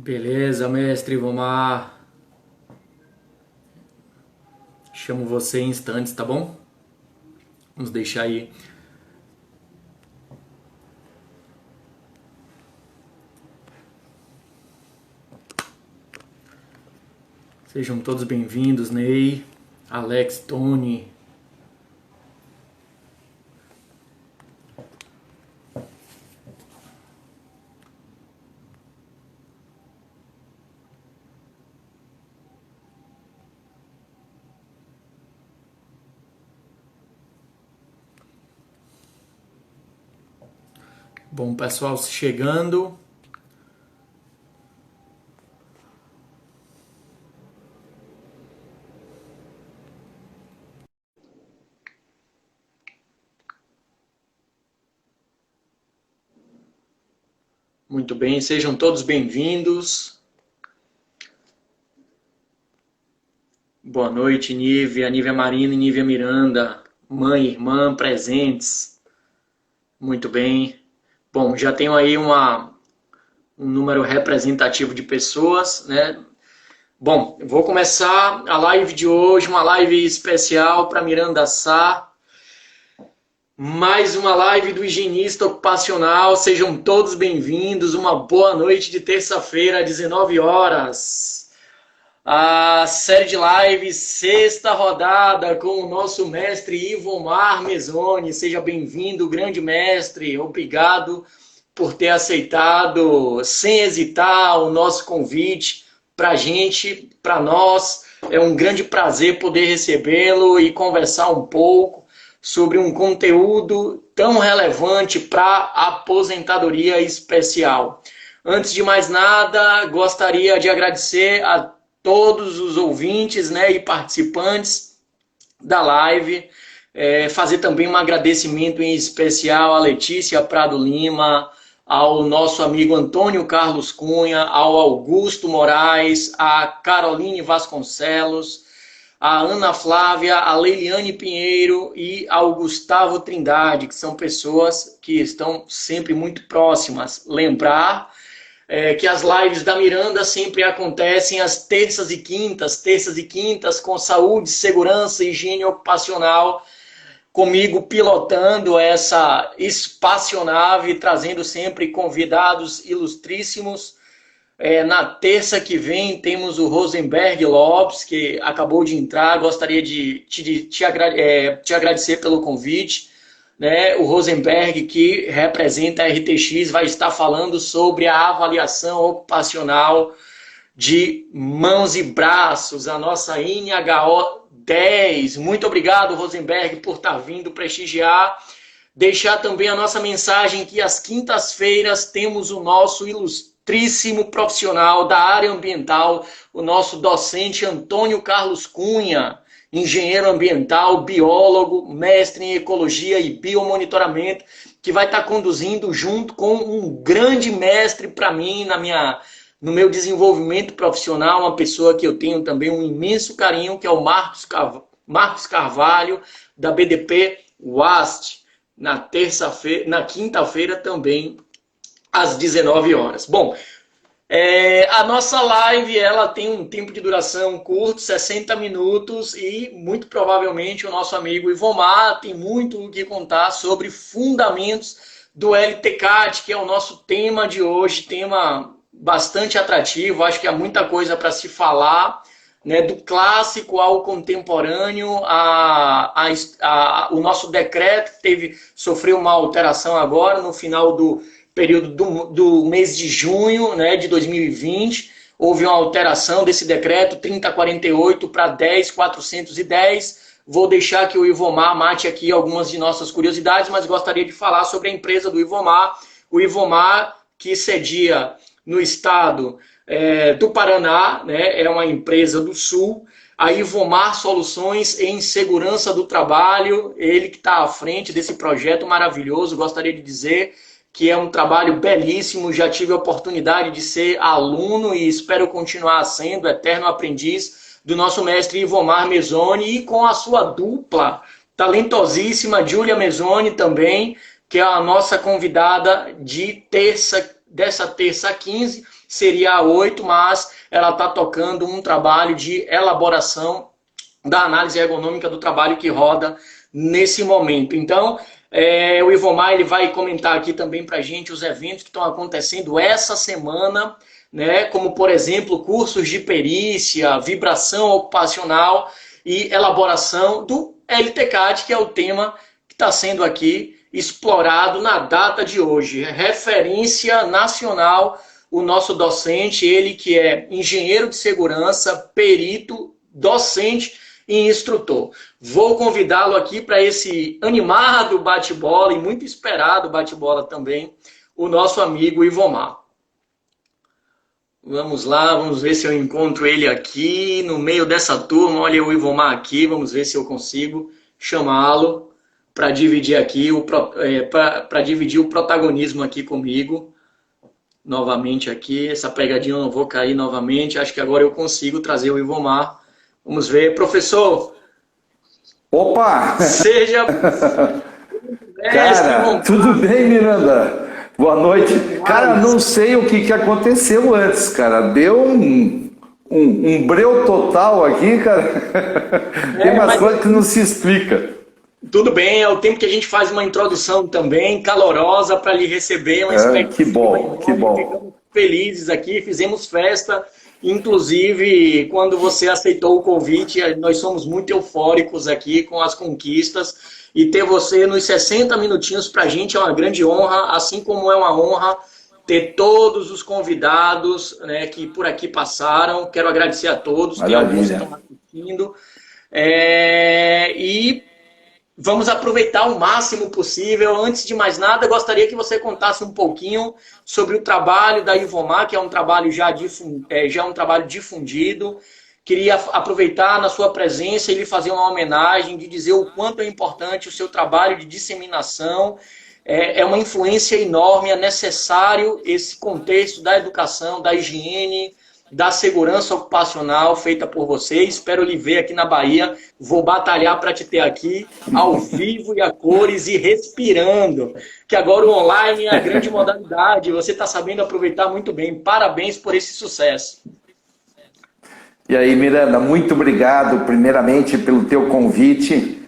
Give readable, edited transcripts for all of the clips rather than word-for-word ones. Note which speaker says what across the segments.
Speaker 1: Beleza, mestre Ivomar. Chamo você em instantes, tá bom? Vamos deixar aí. Sejam todos bem-vindos, Ney, Alex, Tony. Bom, pessoal, chegando. Muito bem, sejam todos bem-vindos. Boa noite, Nívia Marina e Nívia Miranda. Mãe, irmã, presentes. Muito bem. Bom, já tenho aí um número representativo de pessoas, né? Bom, eu vou começar a live de hoje, uma live especial para Miranda Sá. Mais uma live do higienista ocupacional. Sejam todos bem-vindos. Uma boa noite de terça-feira, às 19 horas. A série de lives, sexta rodada com o nosso mestre Ivomar Mesoni. Seja bem-vindo, grande mestre. Obrigado por ter aceitado, sem hesitar, o nosso convite. Para a gente, para nós, é um grande prazer poder recebê-lo e conversar um pouco sobre um conteúdo tão relevante para a aposentadoria especial. Antes de mais nada, gostaria de agradecer a todos os ouvintes, né, e participantes da live, fazer também um agradecimento em especial à Letícia Prado Lima, ao nosso amigo Antônio Carlos Cunha, ao Augusto Moraes, à Caroline Vasconcelos, a Ana Flávia, a Leiliane Pinheiro e ao Gustavo Trindade, que são pessoas que estão sempre muito próximas. Lembrar que as lives da Miranda sempre acontecem às terças e quintas com saúde, segurança e higiene ocupacional, comigo pilotando essa espaçonave, trazendo sempre convidados ilustríssimos. Na terça que vem temos o Rosenberg Lopes, que acabou de entrar. Gostaria de te agradecer pelo convite. Né? O Rosenberg, que representa a RTX, vai estar falando sobre a avaliação ocupacional de mãos e braços, a nossa INHO 10. Muito obrigado, Rosenberg, por estar vindo prestigiar. Deixar também a nossa mensagem que às quintas-feiras temos o nosso ilustríssimo profissional da área ambiental, o nosso docente Antônio Carlos Cunha, engenheiro ambiental, biólogo, mestre em ecologia e biomonitoramento, que vai estar conduzindo junto com um grande mestre para mim no meu desenvolvimento profissional, uma pessoa que eu tenho também um imenso carinho, que é o Marcos Carvalho, da BDP WAST, na quinta-feira também, às 19 horas. Bom, a nossa live ela tem um tempo de duração curto, 60 minutos, e muito provavelmente o nosso amigo Ivomar tem muito o que contar sobre fundamentos do LTCAT, que é o nosso tema de hoje, tema bastante atrativo. Acho que há muita coisa para se falar, né, do clássico ao contemporâneo. O nosso decreto sofreu uma alteração agora no final do período do mês de junho, né, de 2020, houve uma alteração desse decreto 3048 para 10410. Vou deixar que o Ivomar mate aqui algumas de nossas curiosidades, mas gostaria de falar sobre a empresa do Ivomar. O Ivomar, que cedia no estado do Paraná, né, é uma empresa do Sul. A Ivomar Soluções em Segurança do Trabalho, ele que está à frente desse projeto maravilhoso. Gostaria de dizer que é um trabalho belíssimo. Já tive a oportunidade de ser aluno e espero continuar sendo eterno aprendiz do nosso mestre Ivomar Mesoni, e com a sua dupla talentosíssima, Júlia Mesoni também, que é a nossa convidada de terça dessa terça a 15, seria a 8, mas ela está tocando um trabalho de elaboração da análise ergonômica do trabalho que roda nesse momento. Então, o Ivomar ele vai comentar aqui também para a gente os eventos que estão acontecendo essa semana, né, como, por exemplo, cursos de perícia, vibração ocupacional e elaboração do LTCAT, que é o tema que está sendo aqui explorado na data de hoje. Referência nacional, o nosso docente, ele que é engenheiro de segurança, perito, docente e instrutor. Vou convidá-lo aqui para esse animado bate-bola e muito esperado bate-bola também, o nosso amigo Ivomar. Vamos lá, vamos ver se eu encontro ele aqui no meio dessa turma. Olha o Ivomar aqui, vamos ver se eu consigo chamá-lo para dividir aqui para dividir o protagonismo aqui comigo. Novamente aqui, essa pegadinha eu não vou cair novamente. Acho que agora eu consigo trazer o Ivomar. Vamos ver, professor.
Speaker 2: Opa!
Speaker 1: Seja
Speaker 2: Cara, tudo bem, Miranda? Boa noite. Cara, não sei o que aconteceu antes, cara. Deu um breu total aqui, cara. Tem umas coisas que não se explica.
Speaker 1: Tudo bem, é o tempo que a gente faz uma introdução também calorosa para lhe receber.
Speaker 2: Que bom, que bom.
Speaker 1: Ficamos felizes aqui, fizemos festa. Inclusive, quando você aceitou o convite, nós somos muito eufóricos aqui com as conquistas. E ter você nos 60 minutinhos para a gente é uma grande honra, assim como é uma honra ter todos os convidados, né, que por aqui passaram. Quero agradecer a todos, que alguns estão assistindo. E vamos aproveitar o máximo possível. Antes de mais nada, gostaria que você contasse um pouquinho sobre o trabalho da Ivomar, que é um trabalho já um trabalho difundido. Queria aproveitar na sua presença e lhe fazer uma homenagem, de dizer o quanto é importante o seu trabalho de disseminação. É uma influência enorme, é necessário esse contexto da educação, da higiene, da segurança ocupacional feita por você. Espero lhe ver aqui na Bahia. Vou batalhar para te ter aqui, ao vivo e a cores e respirando. Que agora o online é a grande modalidade. Você está sabendo aproveitar muito bem. Parabéns por esse sucesso.
Speaker 2: E aí, Miranda, muito obrigado, primeiramente, pelo teu convite.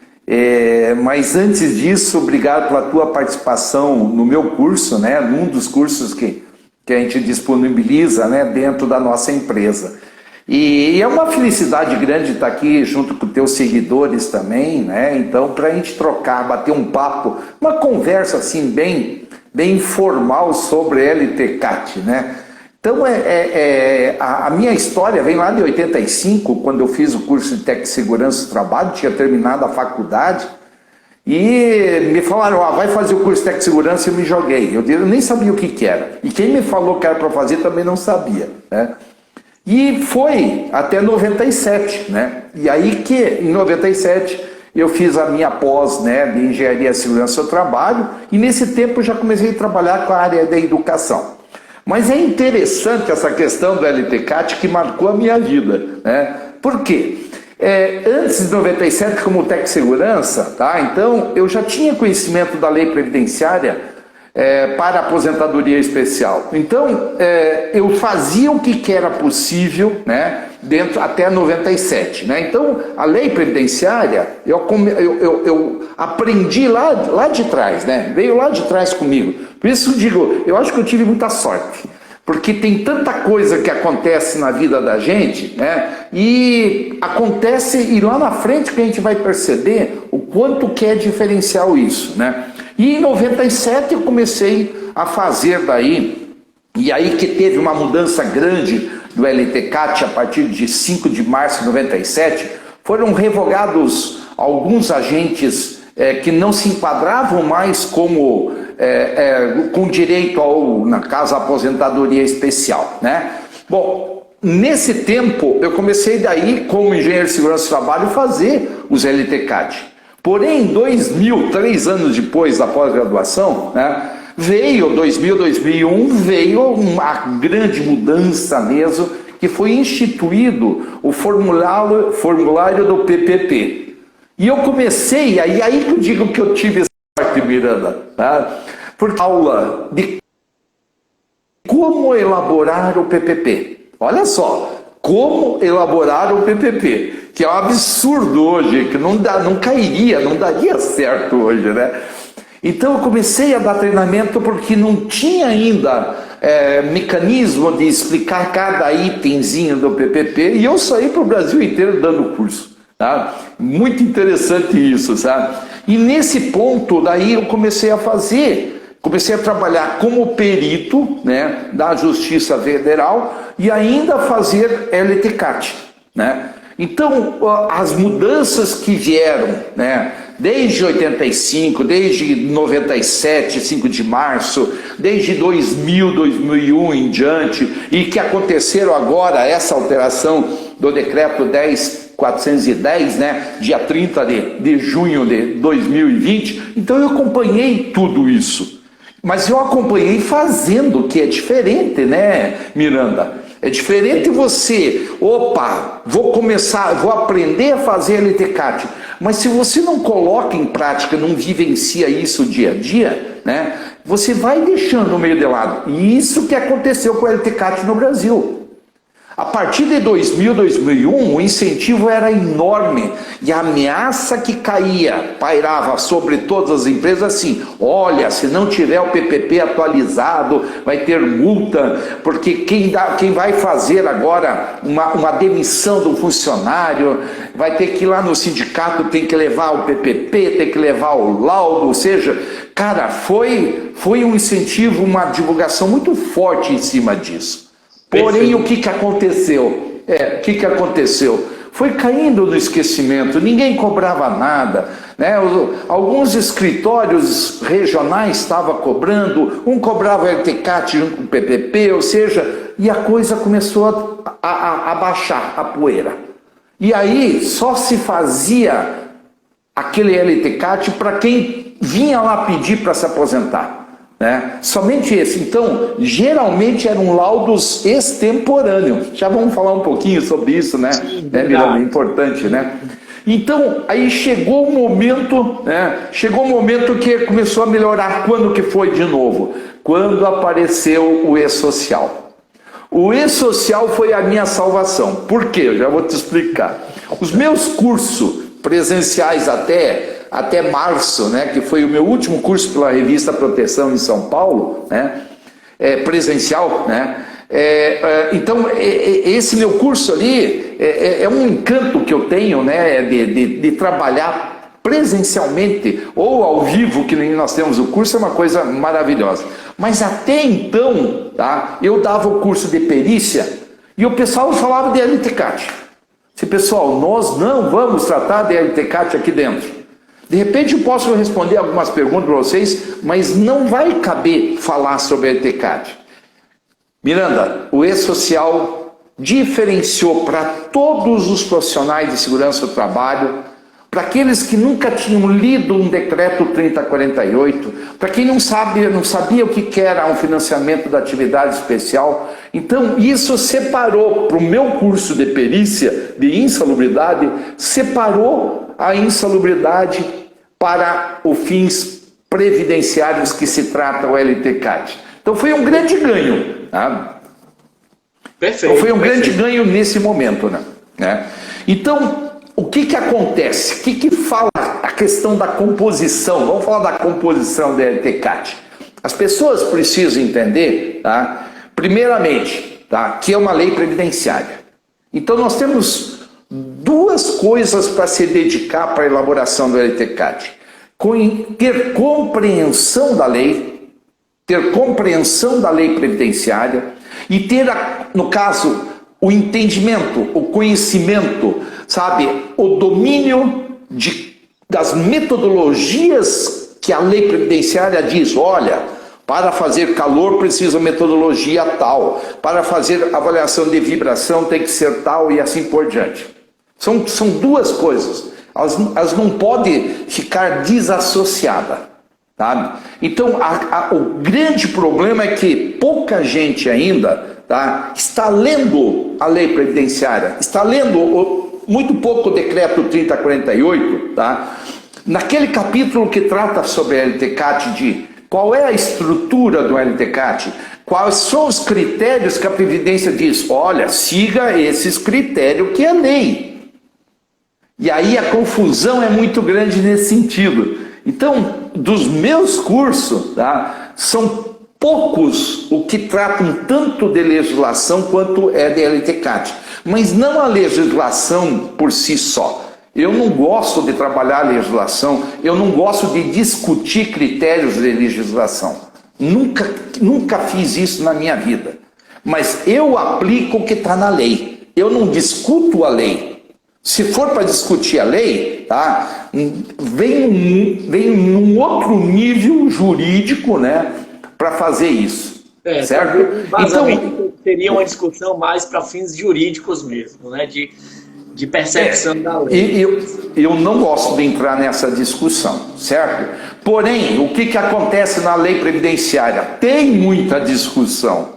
Speaker 2: Mas antes disso, obrigado pela tua participação no meu curso, né? Num dos cursos que a gente disponibiliza, né, dentro da nossa empresa. E é uma felicidade grande estar aqui junto com teus seguidores também, né? Então, para a gente trocar, bater um papo, uma conversa assim bem informal sobre LTCAT, né? Então, a minha história vem lá de 85, quando eu fiz o curso de Técnico de Segurança do Trabalho, tinha terminado a faculdade, e me falaram, vai fazer o curso de Técnico de Segurança, e eu me joguei. Eu nem sabia o que era. E quem me falou que era para fazer também não sabia, né? E foi até 97, né? E aí que, em 97, eu fiz a minha pós, né, de Engenharia de Segurança do Trabalho, e nesse tempo eu já comecei a trabalhar com a área da educação. Mas é interessante essa questão do LTCAT que marcou a minha vida, né? Por quê? Antes de 97, como técnico de segurança, tá? Então eu já tinha conhecimento da lei previdenciária para aposentadoria especial. Então eu fazia o que era possível, né? Dentro até 97, né? Então a lei previdenciária eu aprendi lá de trás, né? Veio lá de trás comigo. Por isso eu digo, eu acho que eu tive muita sorte, porque tem tanta coisa que acontece na vida da gente, né? E acontece, e lá na frente que a gente vai perceber o quanto que é diferencial isso, né? E em 97 eu comecei a fazer daí, e aí que teve uma mudança grande do LTCAT a partir de 5 de março de 97, foram revogados alguns agentes que não se enquadravam mais como com direito ao, na caso, aposentadoria especial, né? Bom, nesse tempo eu comecei daí, como engenheiro de segurança do trabalho, fazer os LTCAT. Porém, em 2000, 3 anos depois da pós-graduação, né, veio 2001, veio uma grande mudança mesmo, que foi instituído o formulário do PPP. E eu comecei, aí que eu digo que eu tive sorte, Miranda, tá? Porque aula de como elaborar o PPP. Olha só, como elaborar o PPP, que é um absurdo hoje, que não cairia, não daria certo hoje, né? Então eu comecei a dar treinamento porque não tinha ainda mecanismo de explicar cada itemzinho do PPP, e eu saí para o Brasil inteiro dando curso. Tá? Muito interessante isso, sabe? E nesse ponto, daí eu comecei a trabalhar como perito, né, da Justiça Federal e ainda fazer LTCAT, né? Então, as mudanças que vieram, né, desde 85, desde 97, 5 de março, desde 2000, 2001 em diante, e que aconteceram agora, essa alteração do decreto 10.410, né, dia 30 de junho de 2020, então eu acompanhei tudo isso. Mas eu acompanhei fazendo, que é diferente, né, Miranda? É diferente você, vou aprender a fazer LTCAT, mas se você não coloca em prática, não vivencia isso dia a dia, né, você vai deixando no meio de lado. E isso que aconteceu com o LTCAT no Brasil. A partir de 2000, 2001, o incentivo era enorme e a ameaça que pairava sobre todas as empresas assim: olha, se não tiver o PPP atualizado, vai ter multa, porque quem vai fazer agora uma demissão do funcionário vai ter que ir lá no sindicato, tem que levar o PPP, tem que levar o laudo, ou seja, cara, foi um incentivo, uma divulgação muito forte em cima disso. Porém, o que aconteceu? O que aconteceu? Foi caindo no esquecimento, ninguém cobrava nada, né? Alguns escritórios regionais estavam cobrando, um cobrava LTCAT junto com o PPP, ou seja, e a coisa começou a baixar a poeira. E aí só se fazia aquele LTCAT para quem vinha lá pedir para se aposentar. Né? Somente esse. Então, geralmente eram laudos extemporâneos. Já vamos falar um pouquinho sobre isso, né? Miranda? É importante, né? Então, aí chegou o momento, né? Chegou o momento que começou a melhorar. Quando que foi de novo? Quando apareceu o E-Social. O E-Social foi a minha salvação. Por quê? Eu já vou te explicar. Os meus cursos presenciais até março, né, que foi o meu último curso pela revista Proteção em São Paulo, né, presencial, né, então esse meu curso ali é um encanto que eu tenho, né, de trabalhar presencialmente ou ao vivo, que nem nós temos o curso, é uma coisa maravilhosa. Mas até então, tá, eu dava o curso de perícia e o pessoal falava de LTCAT. Pessoal, nós não vamos tratar de LTCAT aqui dentro. De repente eu posso responder algumas perguntas para vocês, mas não vai caber falar sobre LTCAT. Miranda, o E-Social diferenciou para todos os profissionais de segurança do trabalho, para aqueles que nunca tinham lido um decreto 3048, para quem não sabia o que era um financiamento da atividade especial. Então isso separou, para o meu curso de perícia de insalubridade, separou a insalubridade para os fins previdenciários que se trata o LTCAT. Então foi um grande ganho. Tá? Perfeito. Então foi um grande ganho nesse momento. Né? Então, o que acontece? O que fala a questão da composição? Vamos falar da composição do LTCAT. As pessoas precisam entender, tá? Primeiramente, tá, que é uma lei previdenciária. Então nós temos duas coisas para se dedicar para a elaboração do LTCAT. Ter compreensão da lei, previdenciária e ter, no caso, o entendimento, o conhecimento, sabe, o domínio das metodologias que a lei previdenciária diz. Olha, para fazer calor precisa metodologia tal, para fazer avaliação de vibração tem que ser tal e assim por diante. São duas coisas, elas não podem ficar desassociadas, sabe? Então o grande problema é que pouca gente ainda, tá, está lendo a lei previdenciária, está lendo muito pouco o decreto 3048, tá? Naquele capítulo que trata sobre a LTCAT, de qual é a estrutura do LTCAT, Quais são os critérios que a Previdência diz? Olha, siga esses critérios que é lei. E aí a confusão é muito grande nesse sentido. Então, dos meus cursos, tá, são poucos o que tratam tanto de legislação quanto é de LTCAT. Mas não a legislação por si só. Eu não gosto de trabalhar a legislação, eu não gosto de discutir critérios de legislação. Nunca fiz isso na minha vida. Mas eu aplico o que está na lei. Eu não discuto a lei. Se for para discutir a lei, tá, vem num outro nível jurídico, né, para fazer isso. Certo?
Speaker 1: Então, seria uma discussão mais para fins jurídicos mesmo, né, de percepção da lei.
Speaker 2: Eu não gosto de entrar nessa discussão, certo? Porém, o que acontece na lei previdenciária? Tem muita discussão.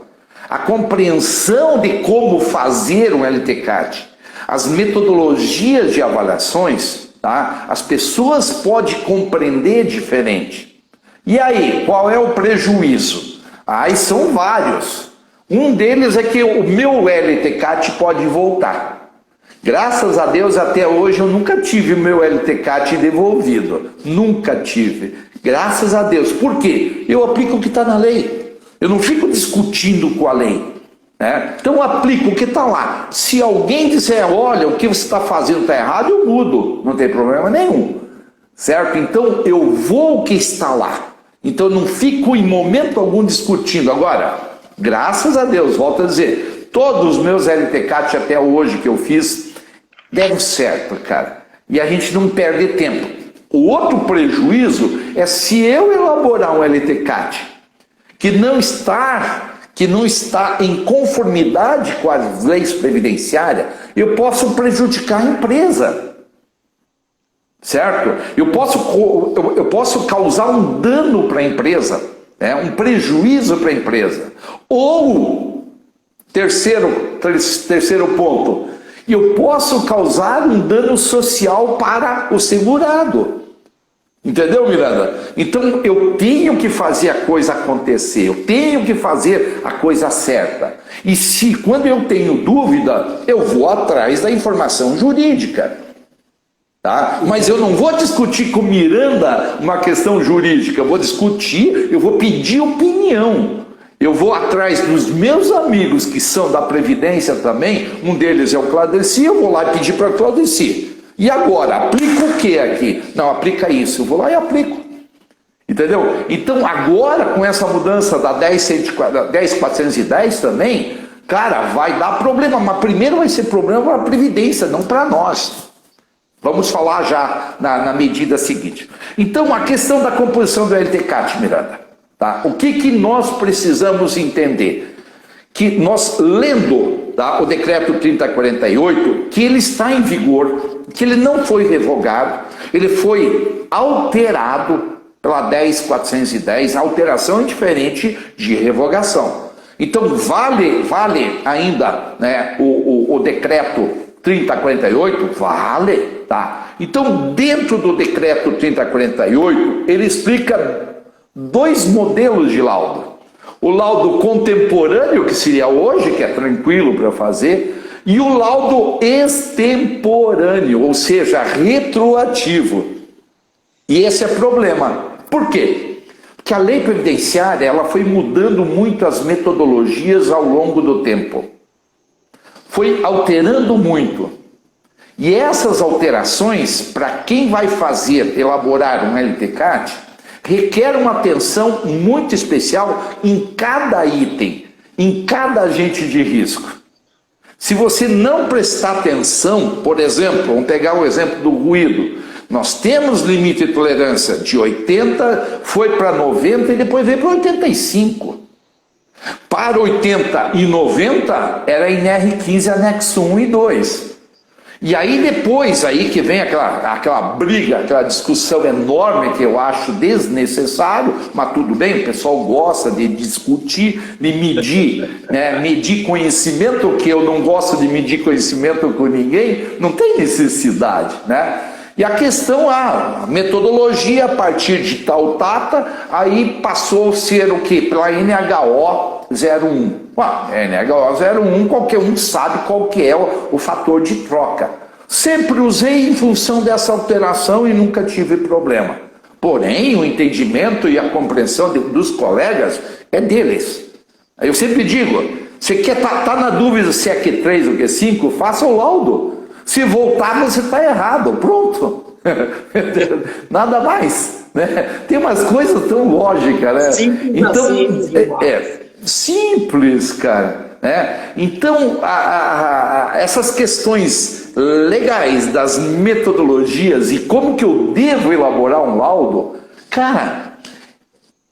Speaker 2: A compreensão de como fazer um LTCAT, as metodologias de avaliações, tá? As pessoas podem compreender diferente. E aí, qual é o prejuízo? Aí são vários. Um deles é que o meu LTCAT pode voltar. Graças a Deus, até hoje, eu nunca tive o meu LTCAT devolvido. Nunca tive. Graças a Deus. Por quê? Eu aplico o que está na lei. Eu não fico discutindo com a lei. Né? Então, eu aplico o que está lá. Se alguém disser, olha, o que você está fazendo está errado, eu mudo. Não tem problema nenhum. Certo? Então, eu vou o que está lá. Então, eu não fico em momento algum discutindo. Agora, graças a Deus, volto a dizer, todos os meus LTCAT até hoje que eu fiz, deram certo, cara. E a gente não perde tempo. O outro prejuízo é se eu elaborar um LTCAT que não está em conformidade com as leis previdenciárias, eu posso prejudicar a empresa. Certo? Eu posso causar um dano para a empresa, né? Um prejuízo para a empresa. Ou, terceiro ponto, eu posso causar um dano social para o segurado. Entendeu, Miranda? Então eu tenho que fazer a coisa acontecer, eu tenho que fazer a coisa certa. E se quando eu tenho dúvida, eu vou atrás da informação jurídica. Tá? Mas eu não vou discutir com Miranda uma questão jurídica, eu vou discutir, eu vou pedir opinião. Eu vou atrás dos meus amigos que são da Previdência também, um deles é o Cladeci, eu vou lá e pedir para o Cladeci. E agora, aplica o que aqui? Não, aplica isso, eu vou lá e aplico. Entendeu? Então agora, com essa mudança da 10.410 também, cara, vai dar problema, mas primeiro vai ser problema para a Previdência, não para nós. Vamos falar já na medida seguinte. Então, a questão da composição do LTCAT, Miranda. Tá? O que nós precisamos entender? Que nós, lendo, tá, o decreto 3048, que ele está em vigor, que ele não foi revogado, ele foi alterado pela 10.410, alteração é diferente de revogação. Então, vale ainda, né, o decreto 3048? Vale, tá? Então, dentro do decreto 3048, ele explica dois modelos de laudo. O laudo contemporâneo, que seria hoje, que é tranquilo para fazer, e o laudo extemporâneo, ou seja, retroativo. E esse é problema. Por quê? Porque a lei previdenciária ela foi mudando muito as metodologias ao longo do tempo. Foi alterando muito. E essas alterações, para quem vai elaborar um LTCAT, requer uma atenção muito especial em cada item, em cada agente de risco. Se você não prestar atenção, por exemplo, vamos pegar o exemplo do ruído. Nós temos limite de tolerância de 80, foi para 90 e depois veio para 85. Para 80 e 90 era NR15 anexo 1 e 2. E aí depois aí que vem aquela briga, aquela discussão enorme que eu acho desnecessário, mas tudo bem, o pessoal gosta de discutir, de medir, né, medir conhecimento, que eu não gosto de medir conhecimento com ninguém, não tem necessidade, né? E a questão, a metodologia a partir de tal data, aí passou a ser o quê? Pela NHO 01. NHO 01, qualquer um sabe qual que é o fator de troca. Sempre usei em função dessa alteração e nunca tive problema. Porém, o entendimento e a compreensão dos colegas é deles. Eu sempre digo, você quer tá na dúvida se é Q3 ou Q5, faça o laudo. Se voltar, você está errado. Pronto. Nada mais. Né? Tem umas coisas tão lógicas, né?
Speaker 1: Simples
Speaker 2: então,
Speaker 1: assim,
Speaker 2: simples, cara. Né? Então, essas questões legais das metodologias e como que eu devo elaborar um laudo, cara,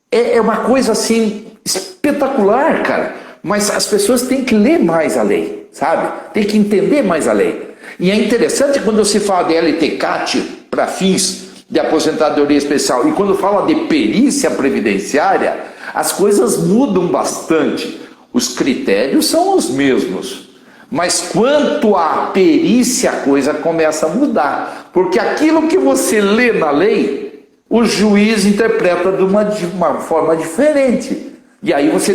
Speaker 2: é uma coisa assim espetacular, cara. Mas as pessoas têm que ler mais a lei, sabe? Tem que entender mais a lei. E é interessante quando se fala de LTCAT para fins de aposentadoria especial e quando fala de perícia previdenciária, as coisas mudam bastante. Os critérios são os mesmos, mas quanto à perícia a coisa começa a mudar, porque aquilo que você lê na lei, o juiz interpreta de uma forma diferente. E aí você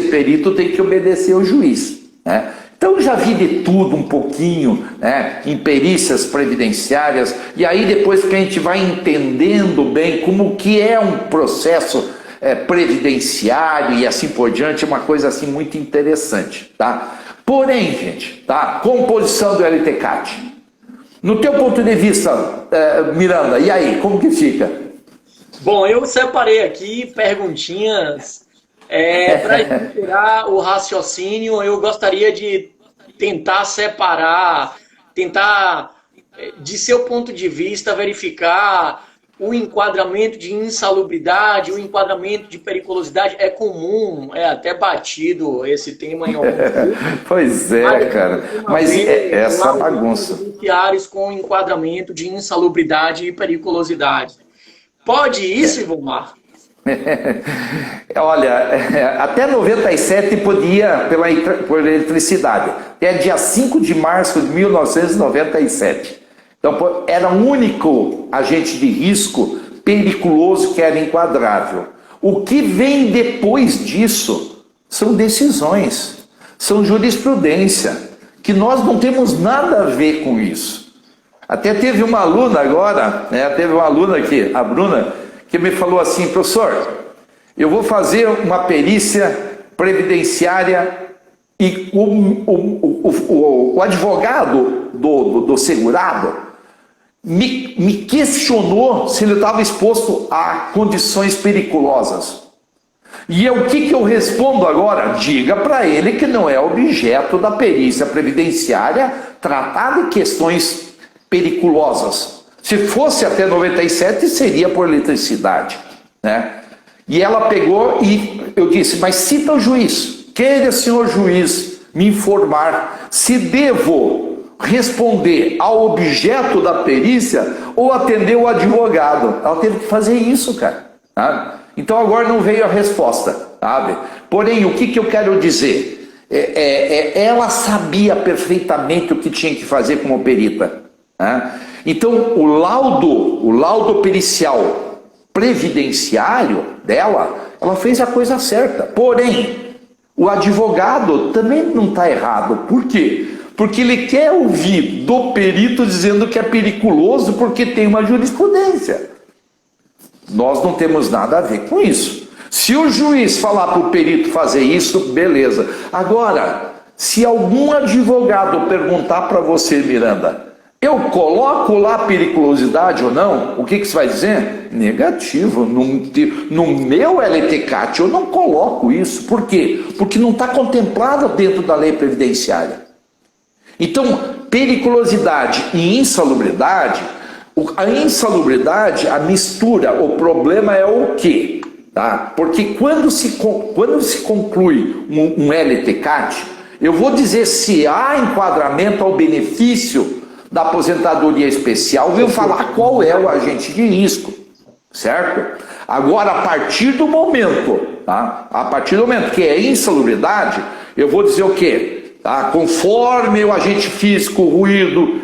Speaker 2: perito, tem que obedecer ao juiz, né? Então já vi de tudo um pouquinho, né, em perícias previdenciárias, e aí depois que a gente vai entendendo bem como que é um processo previdenciário e assim por diante, é uma coisa assim muito interessante, tá? Porém, gente, tá? Composição do LTCAT. No teu ponto de vista, Miranda, e aí, como que fica?
Speaker 1: Bom, eu separei aqui perguntinhas para tirar o raciocínio. Eu gostaria de tentar separar, de seu ponto de vista, verificar o enquadramento de insalubridade, o enquadramento de periculosidade. É comum, é até batido esse tema em alguns grupos.
Speaker 2: Pois é, cara. Mas essa bagunça.
Speaker 1: Judiciários com enquadramento de insalubridade e periculosidade. Pode isso, Ivomar?
Speaker 2: Olha, até 97 podia por eletricidade. Até dia 5 de março de 1997. Então, era o único agente de risco periculoso que era enquadrável. O que vem depois disso são decisões, são jurisprudência, que nós não temos nada a ver com isso. Até teve uma aluna agora, né, aqui, a Bruna, que me falou assim: professor, eu vou fazer uma perícia previdenciária e o advogado do segurado me questionou se ele estava exposto a condições periculosas. E o que eu respondo agora? Diga para ele que não é objeto da perícia previdenciária tratar de questões periculosas. Se fosse até 97, seria por eletricidade, né? E ela pegou e eu disse: mas cita o juiz. Queira, senhor juiz, me informar se devo responder ao objeto da perícia ou atender o advogado. Ela teve que fazer isso, cara. Sabe? Então agora não veio a resposta, sabe? Porém, o que eu quero dizer? Ela sabia perfeitamente o que tinha que fazer como perita, né? Então, o laudo pericial previdenciário dela, ela fez a coisa certa. Porém, o advogado também não está errado. Por quê? Porque ele quer ouvir do perito dizendo que é periculoso porque tem uma jurisprudência. Nós não temos nada a ver com isso. Se o juiz falar para o perito fazer isso, beleza. Agora, se algum advogado perguntar para você, Miranda, eu coloco lá periculosidade ou não? O que você vai dizer? Negativo. No meu LTCAT eu não coloco isso. Por quê? Porque não está contemplado dentro da lei previdenciária. Então, periculosidade e insalubridade, a insalubridade, a mistura, o problema é o quê? Tá? Porque quando se conclui um LTCAT, eu vou dizer se há enquadramento ao benefício da aposentadoria especial, vou falar qual é o agente de risco, certo? Agora, a partir do momento, tá? A partir do momento que é insalubridade, eu vou dizer o quê? Tá? Conforme o agente físico, ruído,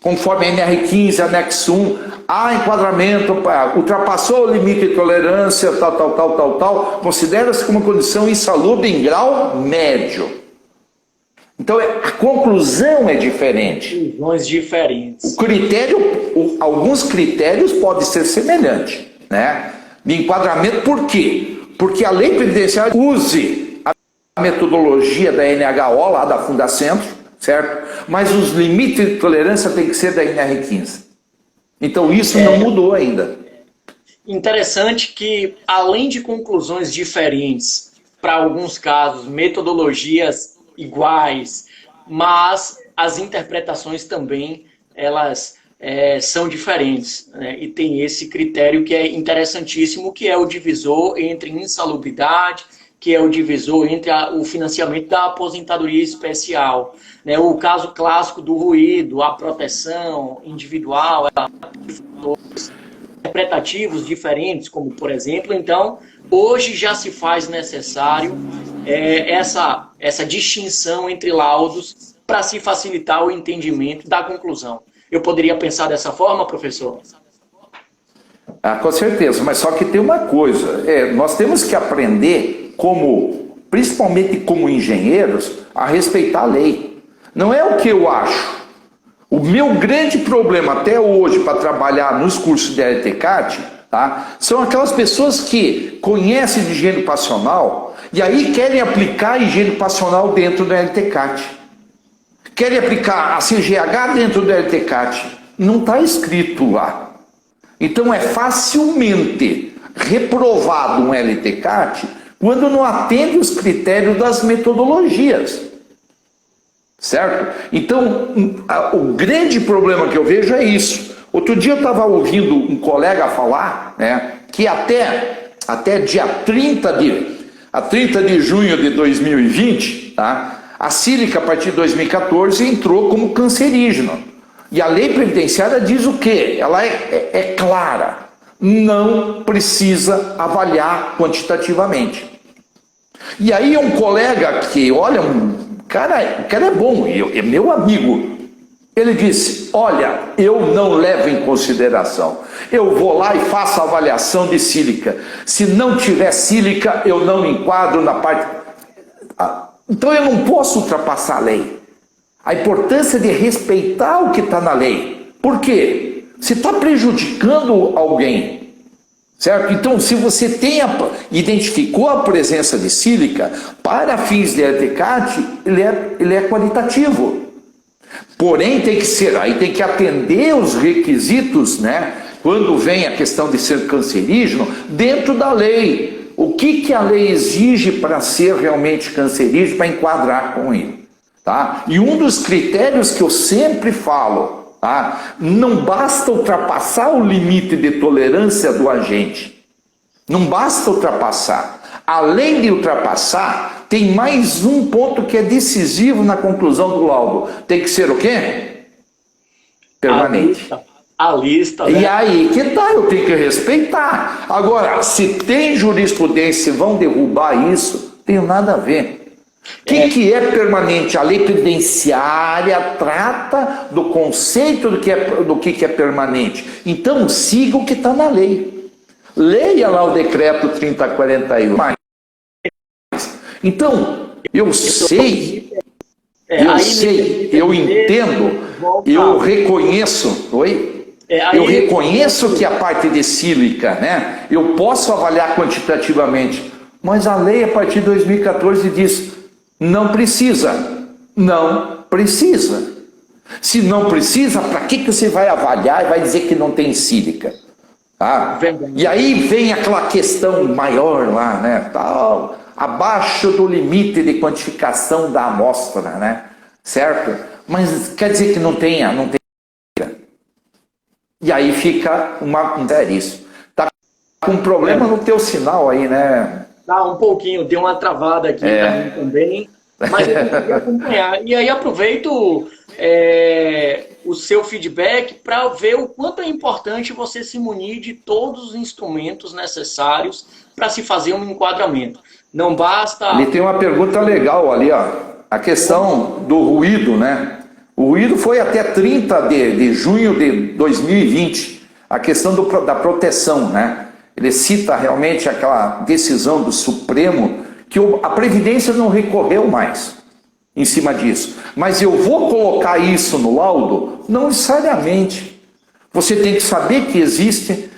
Speaker 2: conforme a NR15, anexo 1, há enquadramento, ultrapassou o limite de tolerância, tal, considera-se como condição insalubre em grau médio. Então, a conclusão é diferente.
Speaker 1: Conclusões diferentes.
Speaker 2: Alguns critérios podem ser semelhantes, né? De enquadramento, por quê? Porque a lei previdenciária use a metodologia da NHO, lá da Fundacentro, certo? Mas os limites de tolerância têm que ser da NR15. Então, isso não mudou ainda.
Speaker 1: Interessante que, além de conclusões diferentes, para alguns casos, metodologias iguais, mas as interpretações também, elas são diferentes, né? E tem esse critério que é interessantíssimo, que é o divisor entre insalubridade, que é o divisor entre o financiamento da aposentadoria especial, né? O caso clássico do ruído, a proteção individual, interpretativos diferentes, como por exemplo, então, hoje já se faz necessário essa distinção entre laudos para se facilitar o entendimento da conclusão. Eu poderia pensar dessa forma, professor?
Speaker 2: Com certeza, mas só que tem uma coisa, nós temos que aprender, principalmente como engenheiros, a respeitar a lei. Não é o que eu acho. O meu grande problema até hoje para trabalhar nos cursos de LTCAT, tá, são aquelas pessoas que conhecem de higiene passional e aí querem aplicar a higiene passional dentro do LTCAT. Querem aplicar a CGH dentro do LTCAT. Não está escrito lá. Então é facilmente reprovado um LTCAT quando não atende os critérios das metodologias. Certo? Então, o grande problema que eu vejo é isso. Outro dia eu estava ouvindo um colega falar, né, que até dia 30 de junho de 2020, tá, a sílica, a partir de 2014, entrou como cancerígeno. E a lei previdenciária diz o quê? Ela é clara. Não precisa avaliar quantitativamente. E aí um colega que, olha, o cara é bom, é meu amigo. Ele disse, olha, eu não levo em consideração. Eu vou lá e faço a avaliação de sílica. Se não tiver sílica, eu não enquadro na parte... Então eu não posso ultrapassar a lei. A importância de respeitar o que está na lei. Por quê? Se está prejudicando alguém, certo? Então, se você identificou a presença de sílica, para fins de LTCAT, ele é qualitativo. Porém, aí tem que atender os requisitos, né? Quando vem a questão de ser cancerígeno, dentro da lei. O que a lei exige para ser realmente cancerígeno, para enquadrar com ele? Tá? E um dos critérios que eu sempre falo, tá? Não basta ultrapassar o limite de tolerância do agente. Não basta ultrapassar. Além de ultrapassar, tem mais um ponto que é decisivo na conclusão do laudo. Tem que ser o quê? Permanente.
Speaker 1: A lista, né?
Speaker 2: E aí que tá, eu tenho que respeitar. Agora, se tem jurisprudência e vão derrubar isso, tem nada a ver. O que é permanente? A lei previdenciária trata do conceito do que é permanente. Então, siga o que está na lei. Leia lá o decreto 3041. Então, eu sei, eu entendo, eu reconheço, eu reconheço que a parte de sílica, né, eu posso avaliar quantitativamente, mas a lei a partir de 2014 diz, não precisa. Se não precisa, para que você vai avaliar e vai dizer que não tem sílica? Tá? E aí vem aquela questão maior lá, né, tal, abaixo do limite de quantificação da amostra, né, certo? Mas quer dizer que não tem. E aí fica isso. Tá com um problema no teu sinal aí, né?
Speaker 1: Um pouquinho, deu uma travada aqui também, mas eu consegui acompanhar. E aí aproveito o seu feedback para ver o quanto é importante você se munir de todos os instrumentos necessários para se fazer um enquadramento. Não basta...
Speaker 2: Ali tem uma pergunta legal ali, ó. A questão do ruído, né? O ruído foi até 30 de junho de 2020, a questão da proteção, né? Ele cita realmente aquela decisão do Supremo que a Previdência não recorreu mais em cima disso. Mas eu vou colocar isso no laudo? Não necessariamente. Você tem que saber que existe,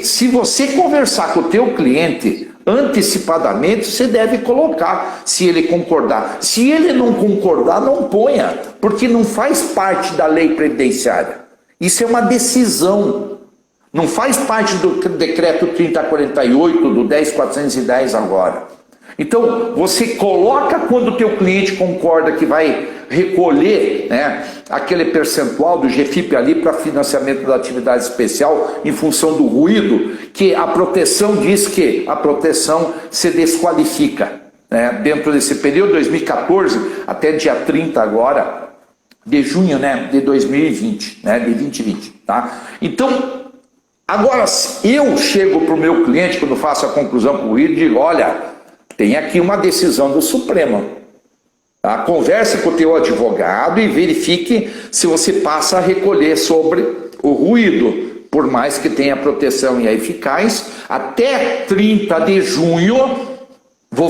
Speaker 2: se você conversar com o teu cliente antecipadamente, você deve colocar, se ele concordar. Se ele não concordar, não ponha, porque não faz parte da lei previdenciária. Isso é uma decisão. Não faz parte do decreto 3048, do 10.410 agora. Então, você coloca quando o teu cliente concorda que vai recolher, né, aquele percentual do GFIP ali para financiamento da atividade especial em função do ruído, que a proteção diz que a proteção se desqualifica, né, dentro desse período, 2014 até dia 30 agora, de junho, né, de 2020, né, de 2020, tá? Então, agora, eu chego para o meu cliente, quando faço a conclusão com o ruído, e digo, olha, tem aqui uma decisão do Supremo. Tá? Converse com o teu advogado e verifique se você passa a recolher sobre o ruído, por mais que tenha proteção e é eficaz, até 30 de junho, vou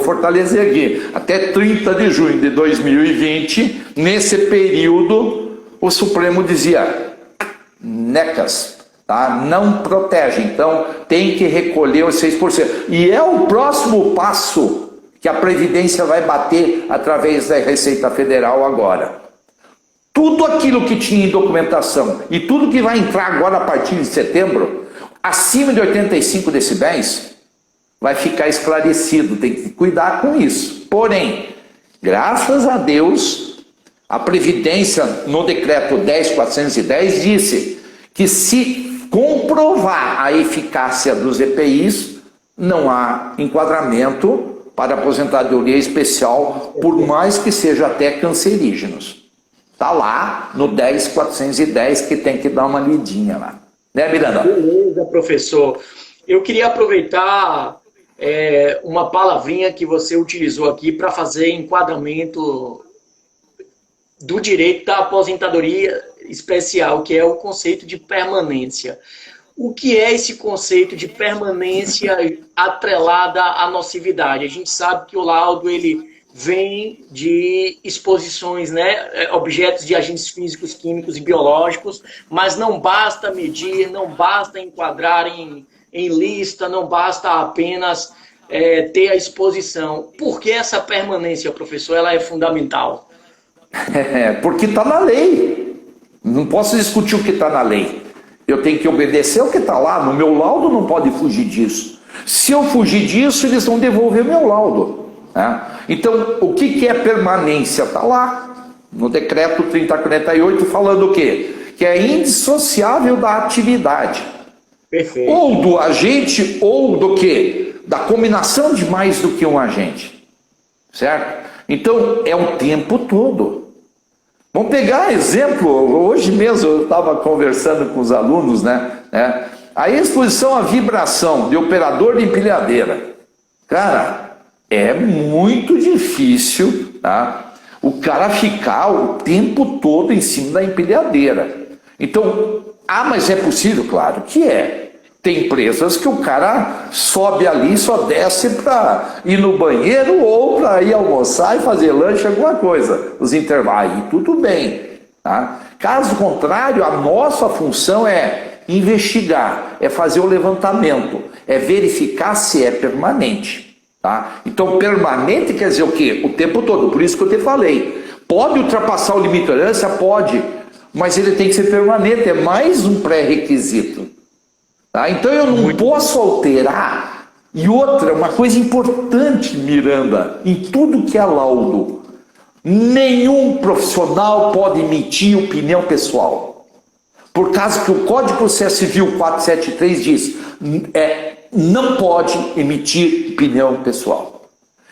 Speaker 2: fortalecer aqui, até 30 de junho de 2020, nesse período, o Supremo dizia, necas, tá? Não protege, então tem que recolher os 6%. E é o próximo passo que a Previdência vai bater através da Receita Federal agora. Tudo aquilo que tinha em documentação e tudo que vai entrar agora a partir de setembro, acima de 85 decibéis, vai ficar esclarecido, tem que cuidar com isso. Porém, graças a Deus, a Previdência no decreto 10.410 disse que se comprovar a eficácia dos EPIs, não há enquadramento para aposentadoria especial, por mais que seja até cancerígenos. Está lá no 10.410 que tem que dar uma lidinha lá. Né, Miranda?
Speaker 1: Beleza, professor. Eu queria aproveitar uma palavrinha que você utilizou aqui para fazer enquadramento do direito da aposentadoria especial, que é o conceito de permanência. O que é esse conceito de permanência atrelada à nocividade? A gente sabe que o laudo ele vem de exposições, né, objetos de agentes físicos, químicos e biológicos, mas não basta medir, não basta enquadrar em lista, não basta apenas ter a exposição. Por que essa permanência, professor, ela é fundamental?
Speaker 2: Porque está na lei. Não posso discutir o que está na lei. Eu tenho que obedecer o que está lá. No meu laudo não pode fugir disso. Se eu fugir disso, eles vão devolver meu laudo. Né? Então, o que é permanência? Está lá, no decreto 3048, falando o quê? Que é indissociável da atividade.
Speaker 1: Perfeito.
Speaker 2: Ou do agente, ou do quê? Da combinação de mais do que um agente. Certo? Então, é o tempo todo. Vamos pegar exemplo, hoje mesmo eu estava conversando com os alunos, né? A exposição à vibração de operador de empilhadeira. Cara, é muito difícil, tá? O cara ficar o tempo todo em cima da empilhadeira. Então, mas é possível? Claro que é. Tem empresas que o cara sobe ali e só desce para ir no banheiro ou para ir almoçar e fazer lanche, alguma coisa, os intervalos, e tudo bem. Tá? Caso contrário, a nossa função é investigar, é fazer o levantamento, é verificar se é permanente. Tá? Então, permanente quer dizer o quê? O tempo todo, por isso que eu te falei. Pode ultrapassar o limite de tolerância? Pode, mas ele tem que ser permanente, é mais um pré-requisito. Tá? Então eu não posso alterar. E outra, uma coisa importante, Miranda, em tudo que é laudo, nenhum profissional pode emitir opinião pessoal. Por causa que o Código de Processo Civil 473 diz, não pode emitir opinião pessoal.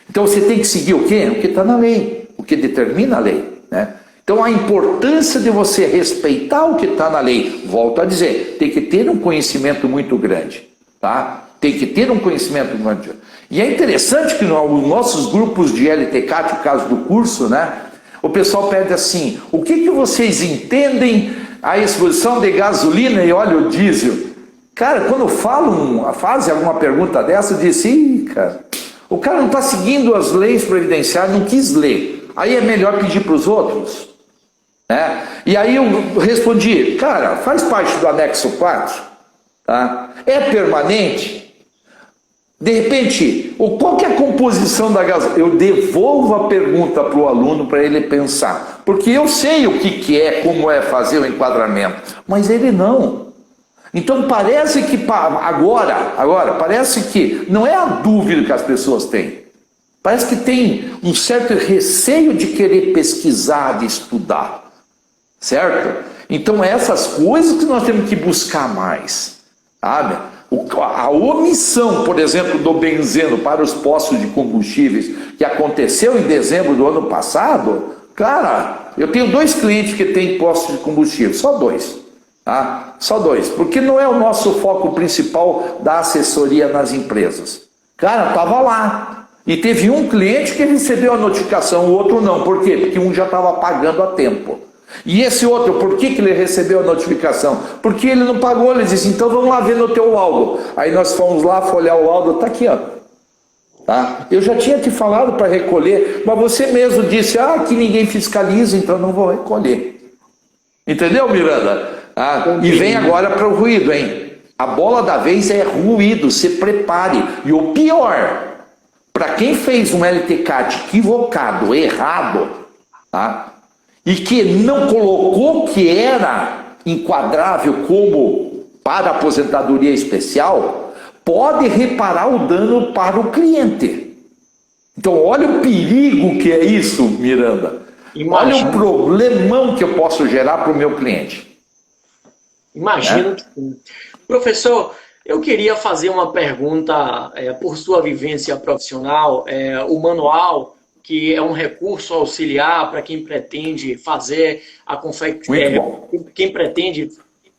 Speaker 2: Então você tem que seguir o quê? O que está na lei, o que determina a lei, né? Então, a importância de você respeitar o que está na lei, volto a dizer, tem que ter um conhecimento muito grande, tá? Tem que ter um conhecimento muito grande. E é interessante que nos nossos grupos de LTCAT, no caso do curso, né? O pessoal pede assim, o que vocês entendem a exposição de gasolina e óleo diesel? Cara, quando fazem alguma pergunta dessa, eu disse, cara, o cara não está seguindo as leis previdenciárias, não quis ler. Aí é melhor pedir para os outros. Né? E aí eu respondi, cara, faz parte do anexo 4, tá? É permanente? De repente, qual que é a composição da gasolina? Eu devolvo a pergunta para o aluno para ele pensar. Porque eu sei o que é, como é fazer o enquadramento, mas ele não. Então parece que agora parece que não é a dúvida que as pessoas têm. Parece que tem um certo receio de querer pesquisar, de estudar. Certo? Então essas coisas que nós temos que buscar mais. Sabe? A omissão, por exemplo, do benzeno para os postos de combustíveis, que aconteceu em dezembro do ano passado, cara, eu tenho 2 clientes que têm postos de combustível, só 2. Tá? Só 2, porque não é o nosso foco principal da assessoria nas empresas. Cara, estava lá. E teve um cliente que recebeu a notificação, o outro não. Por quê? Porque um já estava pagando a tempo. E esse outro, por que ele recebeu a notificação? Porque ele não pagou, ele disse, então vamos lá ver no teu laudo. Aí nós fomos lá folhear o laudo, está aqui, ó. Tá? Eu já tinha te falado para recolher, mas você mesmo disse, que ninguém fiscaliza, então não vou recolher. Entendeu, Miranda? E vem agora para o ruído, hein? A bola da vez é ruído, se prepare. E o pior, para quem fez um LTCAT equivocado, errado, tá? E que não colocou que era enquadrável como para aposentadoria especial, pode reparar o dano para o cliente. Então olha o perigo que é isso, Miranda. Imagina. Olha o problemão que eu posso gerar para o meu cliente.
Speaker 1: Imagino que sim. Professor, eu queria fazer uma pergunta por sua vivência profissional. O manual, que é um recurso auxiliar para quem pretende fazer quem pretende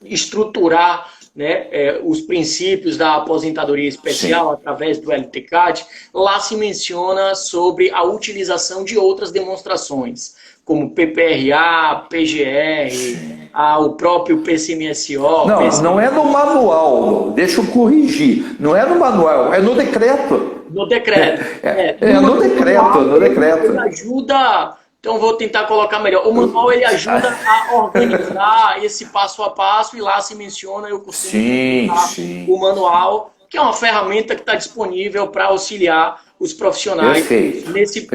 Speaker 1: estruturar, né, os princípios da aposentadoria especial. Sim. Através do LTCAT, lá se menciona sobre a utilização de outras demonstrações, como PPRA, PGR, o próprio PCMSO.
Speaker 2: Não é no manual, deixa eu corrigir, não é no manual, é no decreto.
Speaker 1: No decreto.
Speaker 2: No decreto.
Speaker 1: Ele ajuda, então vou tentar colocar melhor. O manual ele ajuda a organizar esse passo a passo e lá se menciona, eu costumo o manual, que é uma ferramenta que está disponível para auxiliar os profissionais nesse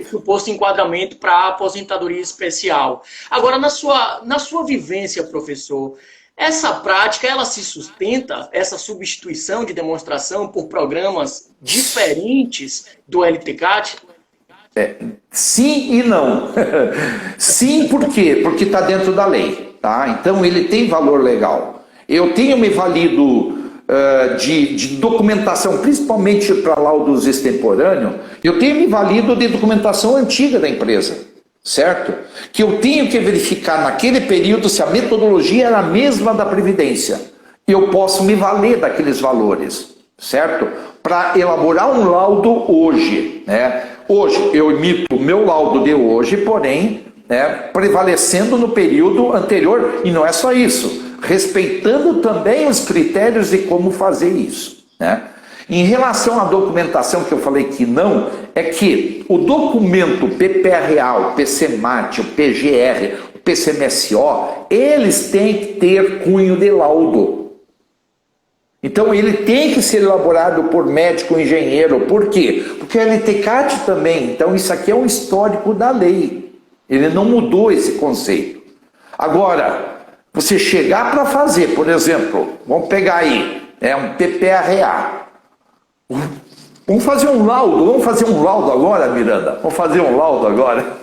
Speaker 1: suposto enquadramento para a aposentadoria especial. Agora, na sua vivência, professor, essa prática, ela se sustenta, essa substituição de demonstração por programas diferentes do LTCAT?
Speaker 2: Sim e não. Sim, por quê? Porque está dentro da lei. Tá? Então, ele tem valor legal. Eu tenho me valido de documentação, principalmente para laudos extemporâneos, eu tenho me valido de documentação antiga da empresa, certo? Que eu tenho que verificar naquele período se a metodologia era a mesma da Previdência. Eu posso me valer daqueles valores, certo? Para elaborar um laudo hoje, né? Hoje eu emito o meu laudo de hoje, porém, prevalecendo no período anterior, e não é só isso, respeitando também os critérios de como fazer isso, né? Em relação à documentação que eu falei que não, é que o documento PPRA, o PCMAT, o PGR, o PCMSO, eles têm que ter cunho de laudo. Então ele tem que ser elaborado por médico engenheiro. Por quê? Porque a LTCAT também, então isso aqui é um histórico da lei. Ele não mudou esse conceito. Agora, você chegar para fazer, por exemplo, vamos pegar aí, um PPRA. Vamos fazer um laudo agora, Miranda? Vamos fazer um laudo agora?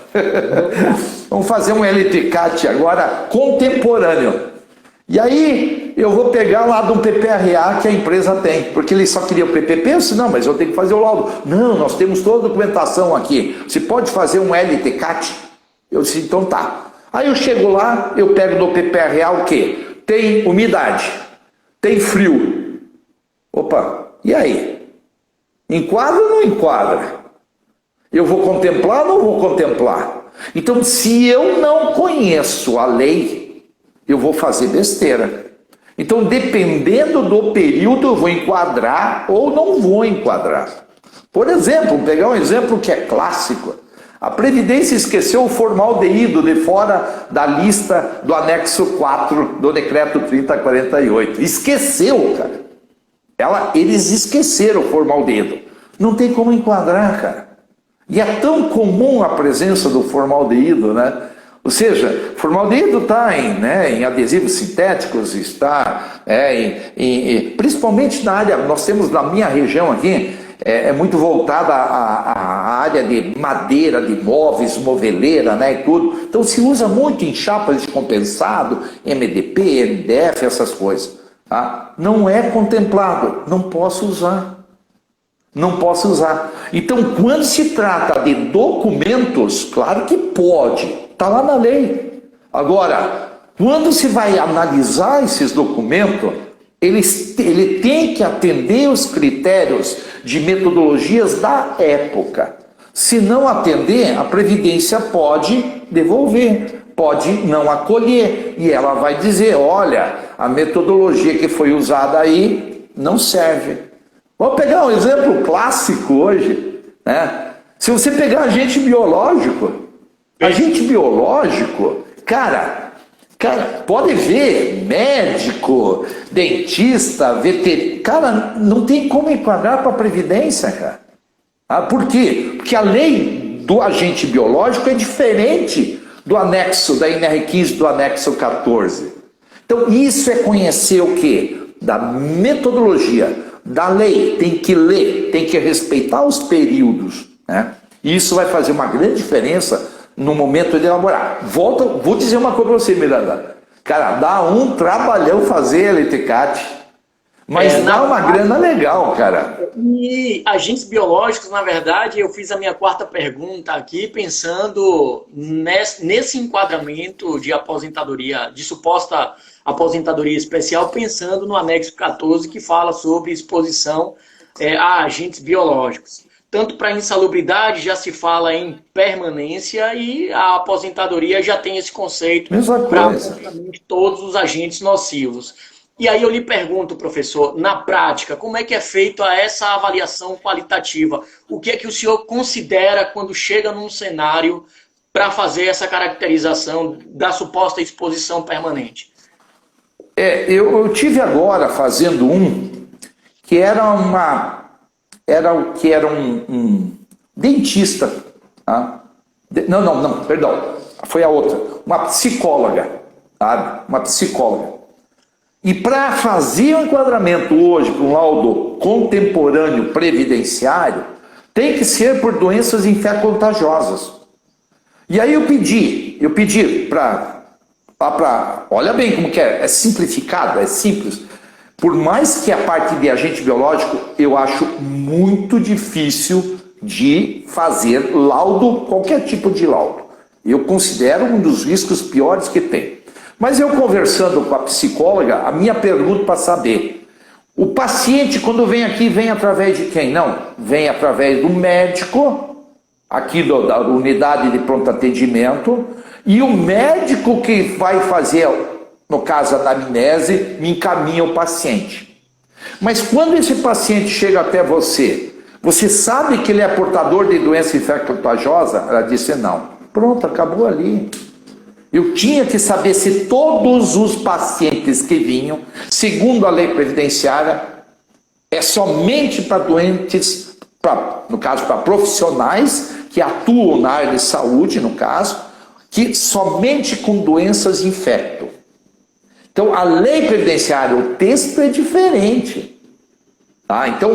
Speaker 2: Vamos fazer um LTCAT agora contemporâneo. E aí eu vou pegar lá de um PPRA que a empresa tem, porque ele só queria o PPP, eu disse, não, mas eu tenho que fazer o laudo. Não, nós temos toda a documentação aqui. Você pode fazer um LTCAT? Eu disse, então tá. Aí eu chego lá, eu pego no PPRA o quê? Tem umidade, tem frio. Opa, e aí? Enquadra ou não enquadra? Eu vou contemplar ou não vou contemplar? Então, se eu não conheço a lei, eu vou fazer besteira. Então, dependendo do período, eu vou enquadrar ou não vou enquadrar. Por exemplo, vou pegar um exemplo que é clássico. A Previdência esqueceu o formaldeído de fora da lista do anexo 4 do decreto 3048. Esqueceu, cara. Eles esqueceram o formaldeído. Não tem como enquadrar, cara. E é tão comum a presença do formaldeído, né? Ou seja, formaldeído está em adesivos sintéticos, está principalmente na área, nós temos na minha região aqui, é muito voltada à área de madeira, de móveis, moveleira, né, e tudo. Então se usa muito em chapas de compensado, MDP, MDF, essas coisas. Tá? Não é contemplado, não posso usar. Não posso usar. Então, quando se trata de documentos, claro que pode, está lá na lei. Agora, quando se vai analisar esses documentos, ele tem que atender os critérios de metodologias da época. Se não atender, a Previdência pode devolver, pode não acolher, e ela vai dizer, olha, a metodologia que foi usada aí não serve. Vamos pegar um exemplo clássico hoje, né? Se você pegar agente biológico, cara, pode ver, médico, dentista, veterinário, cara, não tem como enquadrar para a Previdência, cara. Por quê? Porque a lei do agente biológico é diferente do anexo, da NR15, do anexo 14. Então, isso é conhecer o quê? Da metodologia, da lei, tem que ler, tem que respeitar os períodos, né? E isso vai fazer uma grande diferença no momento de elaborar. Vou dizer uma coisa para você, Miranda. Cara, dá um trabalhão fazer LTCAT, mas dá uma grana legal, cara.
Speaker 1: E agentes biológicos, na verdade, eu fiz a minha quarta pergunta aqui pensando nesse enquadramento de aposentadoria, de suposta aposentadoria especial, pensando no anexo 14, que fala sobre exposição a agentes biológicos. Tanto para insalubridade já se fala em permanência e a aposentadoria já tem esse conceito para praticamente todos os agentes nocivos. E aí eu lhe pergunto, professor, na prática, como é que é feita essa avaliação qualitativa? O que é que o senhor considera quando chega num cenário para fazer essa caracterização da suposta exposição permanente?
Speaker 2: Eu tive agora fazendo que era um dentista. Tá? Não, perdão. Foi a outra. Uma psicóloga. Sabe? Uma psicóloga. E para fazer o enquadramento hoje para um laudo contemporâneo previdenciário, tem que ser por doenças infecto-contagiosas. E aí eu pedi para... Olha bem como que é simplificado, é simples. Por mais que a parte de agente biológico, eu acho muito difícil de fazer laudo, qualquer tipo de laudo. Eu considero um dos riscos piores que tem. Mas eu conversando com a psicóloga, a minha pergunta para saber, o paciente quando vem aqui, vem através de quem? Não, vem através do médico, aqui da unidade de pronto atendimento, e o médico que vai fazer, no caso a anamnese, me encaminha o paciente. Mas quando esse paciente chega até você, você sabe que ele é portador de doença infecto-contagiosa? Ela disse não. Pronto, acabou ali. Eu tinha que saber se todos os pacientes que vinham, segundo a lei previdenciária, é somente para doentes, no caso para profissionais que atuam na área de saúde, no caso, que somente com doenças infectam. Então, a lei previdenciária, o texto é diferente. Tá? Então,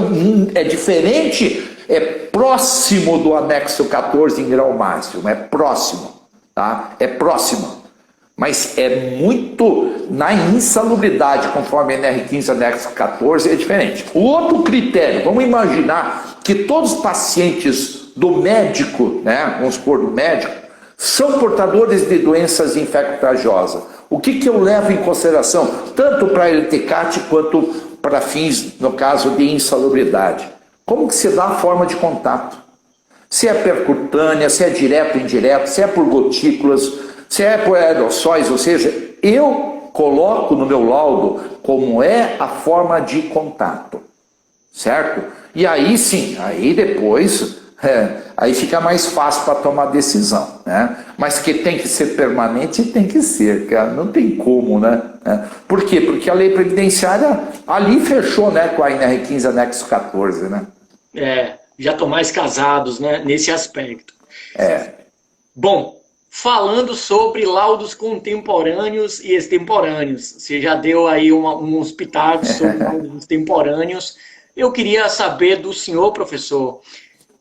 Speaker 2: é diferente, é próximo do anexo 14 em grau máximo, é próximo. Tá? É próximo. Mas é muito na insalubridade, conforme a NR15 anexo 14, é diferente. O outro critério, vamos imaginar que todos os pacientes do médico, né, vamos supor do médico, são portadores de doenças infecto-contagiosas. O que eu levo em consideração, tanto para a LTCAT quanto para fins, no caso de insalubridade? Como que se dá a forma de contato? Se é percutânea, se é direto ou indireto, se é por gotículas, se é por aerossóis, ou seja, eu coloco no meu laudo como é a forma de contato, certo? E aí sim, aí depois, aí fica mais fácil para tomar decisão, né? Mas que tem que ser permanente, tem que ser, cara, não tem como, né? Por quê? Porque a lei previdenciária ali fechou, né, com a NR15 anexo 14, né?
Speaker 1: Já estão mais casados, né, nesse aspecto. Bom, falando sobre laudos contemporâneos e extemporâneos, você já deu aí uns pitacos sobre laudos extemporâneos. Eu queria saber do senhor, professor,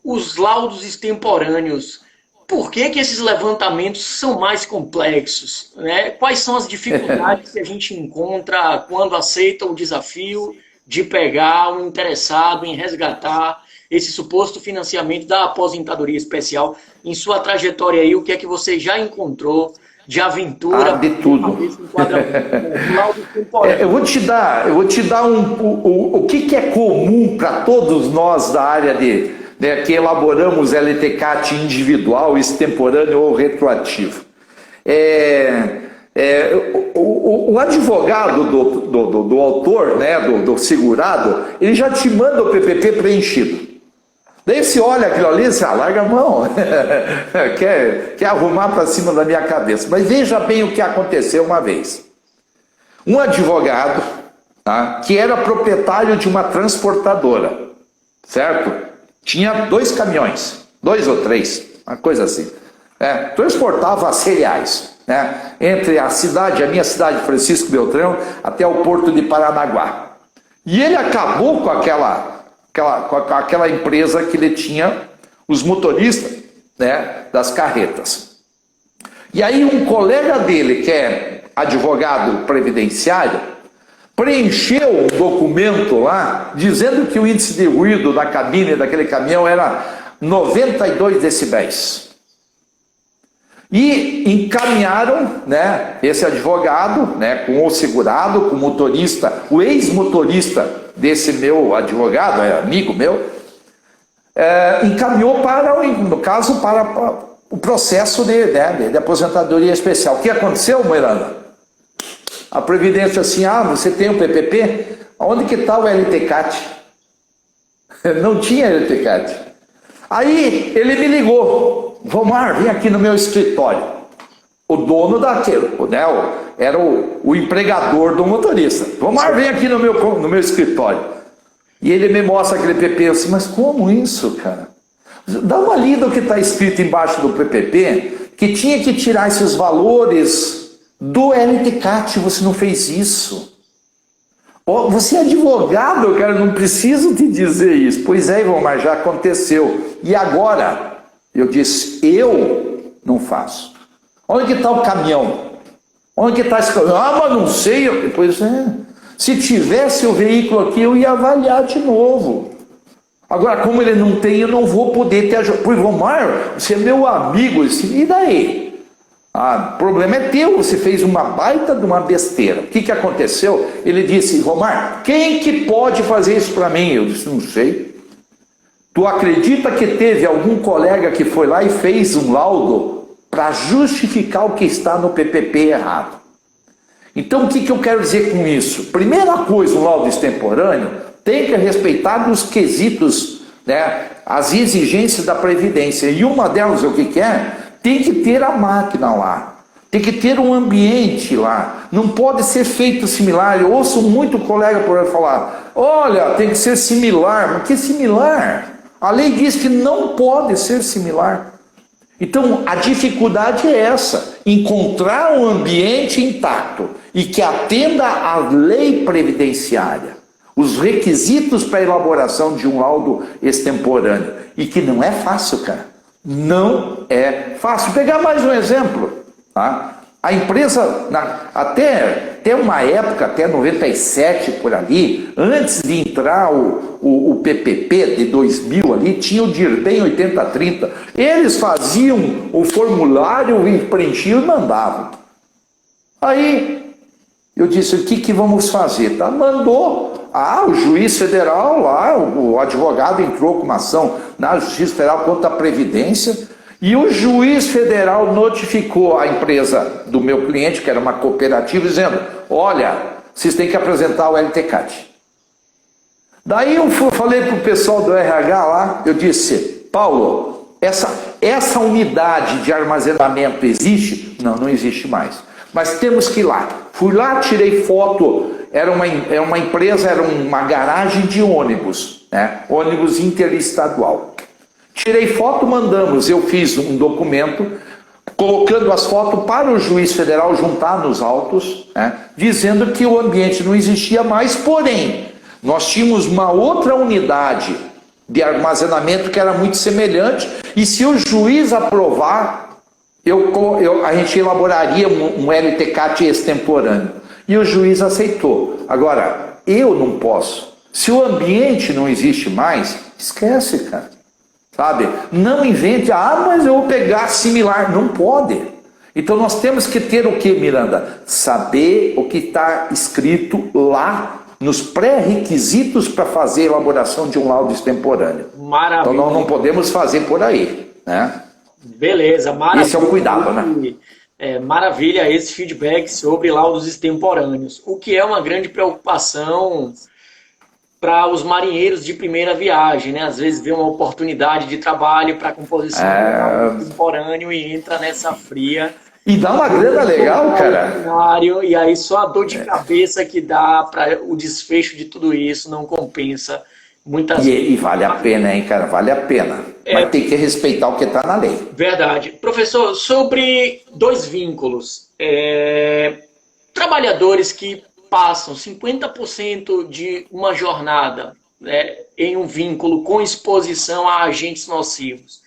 Speaker 1: os laudos extemporâneos, por que esses levantamentos são mais complexos, né? Quais são as dificuldades que a gente encontra quando aceita o desafio de pegar um interessado em resgatar esse suposto financiamento da aposentadoria especial? Em sua trajetória aí, o que é que você já encontrou de aventura?
Speaker 2: De tudo. Eu vou te dar o que é comum para todos nós da área que elaboramos LTCAT individual, extemporâneo ou retroativo. O advogado do autor, né, do segurado, ele já te manda o PPP preenchido. Daí você olha aquilo ali e você larga a mão, quer arrumar para cima da minha cabeça. Mas veja bem o que aconteceu uma vez. Um advogado, tá, que era proprietário de uma transportadora, certo? Tinha 2 caminhões, 2 ou 3, uma coisa assim. Transportava cereais, né, entre a minha cidade, Francisco Beltrão, até o porto de Paranaguá. E ele acabou com aquela empresa que ele tinha os motoristas, né, das carretas. E aí um colega dele, que é advogado previdenciário, preencheu um documento lá dizendo que o índice de ruído da cabine daquele caminhão era 92 decibéis. E encaminharam, né, esse advogado, né, com o segurado, com o motorista, o ex-motorista desse meu advogado, amigo meu, encaminhou no caso, para o processo de aposentadoria especial. O que aconteceu, Miranda? A Previdência assim, você tem o PPP? Onde que está o LTCAT? Não tinha LTCAT. Aí ele me ligou, Vomar, vem aqui no meu escritório. O dono daquele, né, era o empregador do motorista. Vomar, vem aqui no meu escritório. E ele me mostra aquele PPP, eu assim, mas como isso, cara? Dá uma lida o que está escrito embaixo do PPP, que tinha que tirar esses valores do LTCAT, você não fez isso. Você é advogado, cara, não preciso te dizer isso. Pois é, Ivomar, já aconteceu. E agora? Eu disse, eu não faço. Onde que está o caminhão? Onde que está esse caminhão? Mas não sei. Pois é. Se tivesse o veículo aqui, eu ia avaliar de novo. Agora, como ele não tem, eu não vou poder te ajudar. Pois, Ivomar, você é meu amigo. E daí? O problema é teu, você fez uma baita de uma besteira. O que aconteceu? Ele disse, Romar, quem que pode fazer isso para mim? Eu disse, não sei. Tu acredita que teve algum colega que foi lá e fez um laudo para justificar o que está no PPP errado? Então, o que eu quero dizer com isso? Primeira coisa, um laudo extemporâneo tem que respeitar os quesitos, né, as exigências da Previdência. E uma delas, o que é? Tem que ter a máquina lá, tem que ter um ambiente lá, não pode ser feito similar. Eu ouço muito colega por aí falar, olha, tem que ser similar. Mas que similar? A lei diz que não pode ser similar. Então, a dificuldade é essa, encontrar um ambiente intacto e que atenda à lei previdenciária, os requisitos para a elaboração de um laudo extemporâneo, e que não é fácil, cara. Não é fácil. Vou pegar mais um exemplo. Tá? A empresa, até uma época, até 97 por ali, antes de entrar o PPP de 2000 ali, tinha o DIRBEM 8030. Eles faziam o formulário, preenchiam e mandavam. Aí, Eu disse, o que vamos fazer? Tá? Mandou, o juiz federal lá, o advogado entrou com uma ação na Justiça Federal contra a Previdência, e o juiz federal notificou a empresa do meu cliente, que era uma cooperativa, dizendo, olha, vocês têm que apresentar o LTCAT. Daí eu falei para o pessoal do RH lá, eu disse, Paulo, essa unidade de armazenamento existe? Não, não existe mais. Mas temos que ir lá. Fui lá, tirei foto, era uma empresa, era uma garagem de ônibus, né? Ônibus interestadual. Tirei foto, mandamos, eu fiz um documento, colocando as fotos para o juiz federal juntar nos autos, né? Dizendo que o ambiente não existia mais, porém, nós tínhamos uma outra unidade de armazenamento que era muito semelhante, e se o juiz aprovar, a gente elaboraria um LTCAT extemporâneo. E o juiz aceitou. Agora, eu não posso. Se o ambiente não existe mais, esquece, cara. Sabe? Não invente, mas eu vou pegar similar. Não pode. Então nós temos que ter o que, Miranda? Saber o que está escrito lá nos pré-requisitos para fazer a elaboração de um laudo extemporâneo.
Speaker 1: Maravilha.
Speaker 2: Então nós não podemos fazer por aí, né?
Speaker 1: Beleza, maravilha.
Speaker 2: Esse é o cuidado, né?
Speaker 1: Maravilha esse feedback sobre laudos extemporâneos, o que é uma grande preocupação para os marinheiros de primeira viagem, né? Às vezes vê uma oportunidade de trabalho para composição de laudo extemporâneo e entra nessa fria.
Speaker 2: E dá uma grana legal, cara.
Speaker 1: E aí só a dor de cabeça que dá para o desfecho de tudo isso não compensa muitas vezes.
Speaker 2: E vale a pena, hein, cara? Vale a pena. Mas tem que respeitar o que está na lei.
Speaker 1: Verdade. Professor, sobre dois vínculos. Trabalhadores que passam 50% de uma jornada, né, em um vínculo com exposição a agentes nocivos,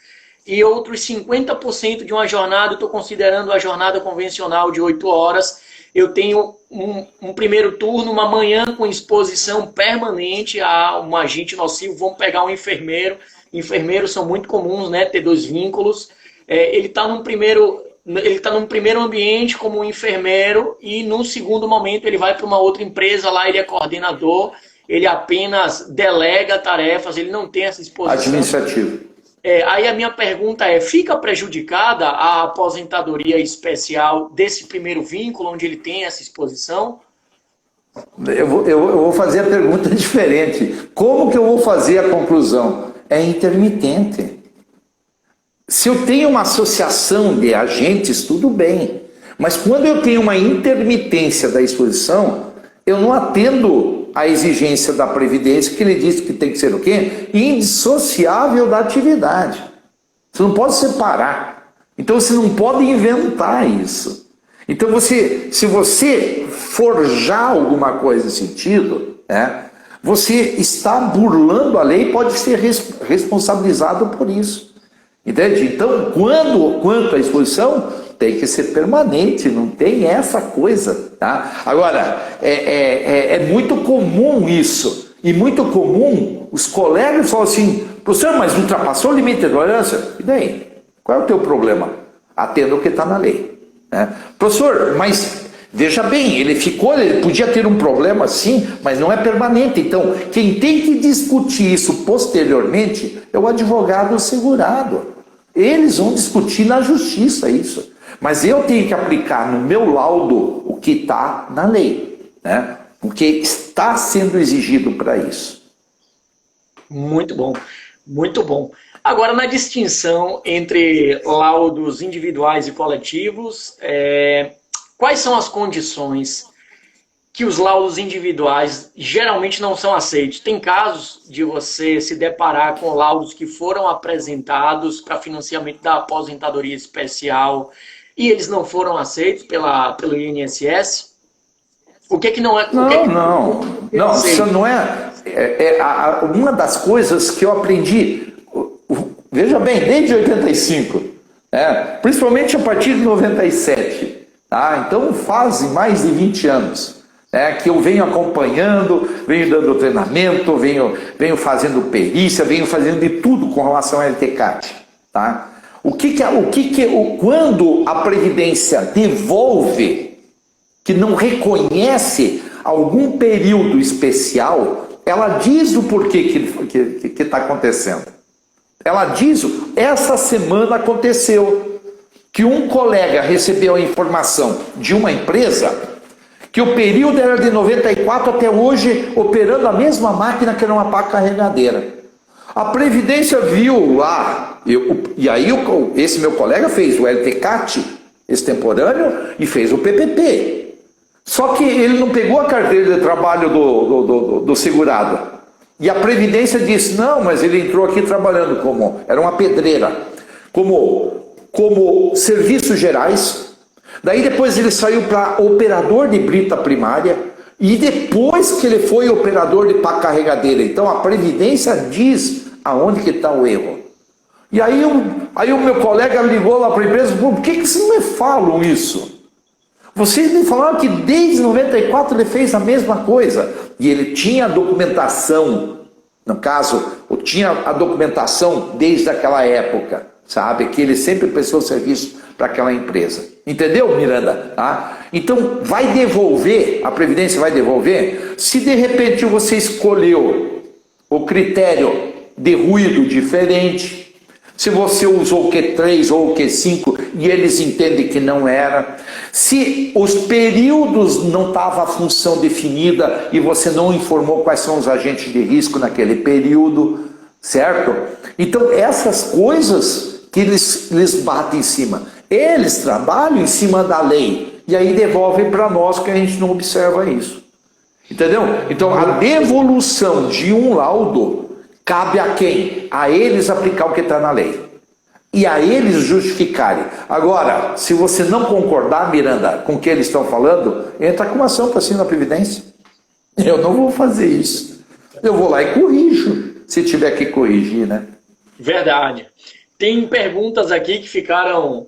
Speaker 1: e outros 50% de uma jornada, estou considerando a jornada convencional de 8 horas, eu tenho um primeiro turno, uma manhã com exposição permanente a um agente nocivo, vamos pegar um enfermeiro. Enfermeiros são muito comuns, né, ter dois vínculos. Ele está num primeiro ambiente como um enfermeiro e num segundo momento ele vai para uma outra empresa, lá ele é coordenador, ele apenas delega tarefas, ele não tem essa exposição.
Speaker 2: Administrativo.
Speaker 1: Aí a minha pergunta fica prejudicada a aposentadoria especial desse primeiro vínculo, onde ele tem essa exposição?
Speaker 2: Eu vou fazer a pergunta diferente. Como que eu vou fazer a conclusão? É intermitente. Se eu tenho uma associação de agentes, tudo bem. Mas quando eu tenho uma intermitência da exposição, eu não atendo a exigência da Previdência, que ele diz que tem que ser o quê? Indissociável da atividade. Você não pode separar. Então você não pode inventar isso. Então se você forjar alguma coisa nesse sentido, você está burlando a lei e pode ser responsabilizado por isso. Entende? Então, quanto à exposição, tem que ser permanente, não tem essa coisa. Tá? Agora, é muito comum isso. E muito comum, os colegas falam assim, professor, mas ultrapassou o limite de tolerância? E daí? Qual é o teu problema? Atenda o que está na lei. Né? Professor, mas veja bem, ele podia ter um problema sim, mas não é permanente. Então, quem tem que discutir isso posteriormente é o advogado segurado. Eles vão discutir na justiça isso. Mas eu tenho que aplicar no meu laudo o que está na lei, né? O que está sendo exigido para isso.
Speaker 1: Muito bom, muito bom. Agora, na distinção entre laudos individuais e coletivos, quais são as condições que os laudos individuais geralmente não são aceitos? Tem casos de você se deparar com laudos que foram apresentados para financiamento da aposentadoria especial e eles não foram aceitos pelo INSS? O que não é?
Speaker 2: Não, isso não é. Uma das coisas que eu aprendi, veja bem, desde 85, principalmente a partir de 97, tá? Então fazem mais de 20 anos. Que eu venho acompanhando, venho dando treinamento, venho fazendo perícia, venho fazendo de tudo com relação ao LTCAT. Tá? Quando a Previdência devolve que não reconhece algum período especial, ela diz o porquê que está acontecendo. Ela diz, essa semana aconteceu que um colega recebeu a informação de uma empresa que o período era de 94 até hoje, operando a mesma máquina que era uma pá carregadeira. A Previdência viu lá, e aí esse meu colega fez o LTCAT extemporâneo e fez o PPP. Só que ele não pegou a carteira de trabalho do segurado. E a Previdência disse, não, mas ele entrou aqui trabalhando como, era uma pedreira, como serviços gerais. Daí depois ele saiu para operador de brita primária, e depois que ele foi operador de pá carregadeira. Então a Previdência diz aonde que está o erro. E aí o meu colega ligou lá para a empresa e falou, por que vocês não me falam isso? Vocês me falaram que desde 94 ele fez a mesma coisa. E ele tinha a documentação, no caso, tinha a documentação desde aquela época, sabe? Que ele sempre prestou serviço para aquela empresa. Entendeu, Miranda? Tá? Então, vai devolver, a Previdência vai devolver, se de repente você escolheu o critério de ruído diferente, se você usou o Q3 ou o Q5 e eles entendem que não era, se os períodos não estavam a função definida e você não informou quais são os agentes de risco naquele período, certo? Então, essas coisas que eles batem em cima, eles trabalham em cima da lei e aí devolvem para nós que a gente não observa isso. Entendeu? Então, a devolução de um laudo cabe a quem? A eles aplicar o que está na lei. E a eles justificarem. Agora, se você não concordar, Miranda, com o que eles estão falando, entra com uma ação para cima da Previdência. Eu não vou fazer isso. Eu vou lá e corrijo, se tiver que corrigir, né?
Speaker 1: Verdade. Tem perguntas aqui que ficaram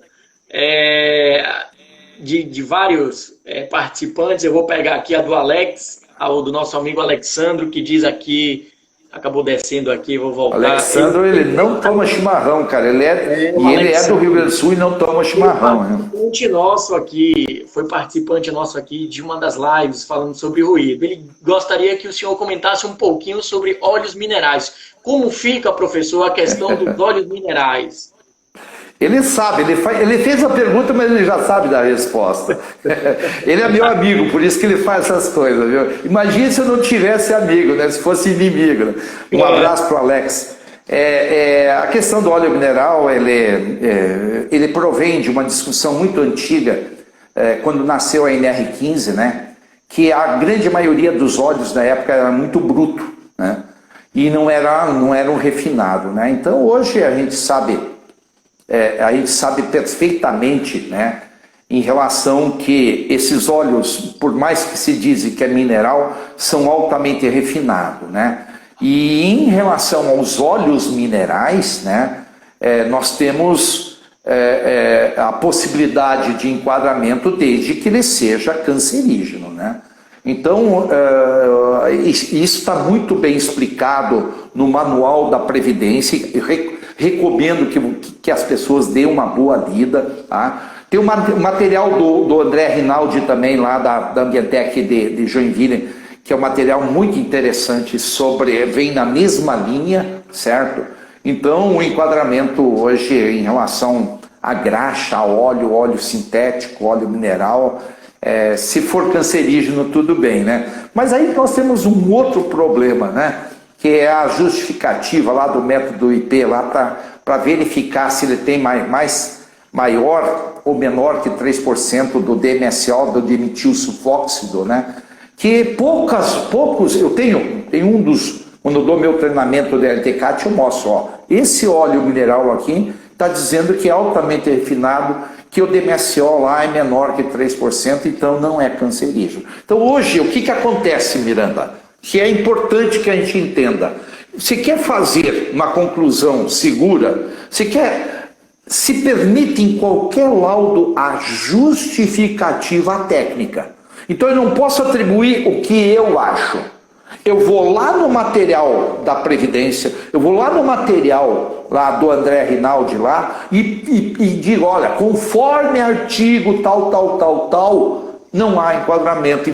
Speaker 1: de vários participantes. Eu vou pegar aqui a do Alex, do nosso amigo Alexandro, que diz aqui, acabou descendo aqui, vou voltar.
Speaker 2: Alexandro, ele não toma chimarrão, cara. Ele é do Rio Grande do Sul e não toma chimarrão.
Speaker 1: Foi participante nosso aqui de uma das lives falando sobre ruído. Ele gostaria que o senhor comentasse um pouquinho sobre óleos minerais. Como fica, professor, a questão dos óleos minerais?
Speaker 2: Ele sabe, ele fez a pergunta, mas ele já sabe da resposta. Ele é meu amigo, por isso que ele faz essas coisas, viu? Imagina se eu não tivesse amigo, né? Se fosse inimigo. Né? Um abraço para o Alex. A questão do óleo mineral, ele provém de uma discussão muito antiga, quando nasceu a NR15, né? Que a grande maioria dos óleos da época era muito bruto, né? E não era um refinado, né? Então hoje a gente sabe perfeitamente, né, em relação que esses óleos, por mais que se dizem que é mineral, são altamente refinados, né? E em relação aos óleos minerais, né, nós temos a possibilidade de enquadramento desde que ele seja cancerígeno, né? Então, isso está muito bem explicado no manual da Previdência. Recomendo que as pessoas dêem uma boa lida. Tá? Tem o material do André Rinaldi também, lá da Ambientec de Joinville, que é um material muito interessante, vem na mesma linha, certo? Então, o enquadramento hoje em relação a graxa, a óleo sintético, óleo mineral, se for cancerígeno, tudo bem, né? Mas aí nós temos um outro problema, né? Que é a justificativa lá do método IP, lá para verificar se ele tem maior ou menor que 3% do DMSO, do dimetil sulfóxido, né? Que poucos, eu tenho quando eu dou meu treinamento de LTCAT, eu mostro, ó, esse óleo mineral aqui está dizendo que é altamente refinado, que o DMSO lá é menor que 3%, então não é cancerígeno. Então hoje, o que acontece, Miranda? Que é importante que a gente entenda. Se quer fazer uma conclusão segura, se permite em qualquer laudo a justificativa técnica. Então eu não posso atribuir o que eu acho. Eu vou lá no material da Previdência, eu vou lá no material lá do André Rinaldi lá e digo, olha, conforme artigo tal, não há enquadramento.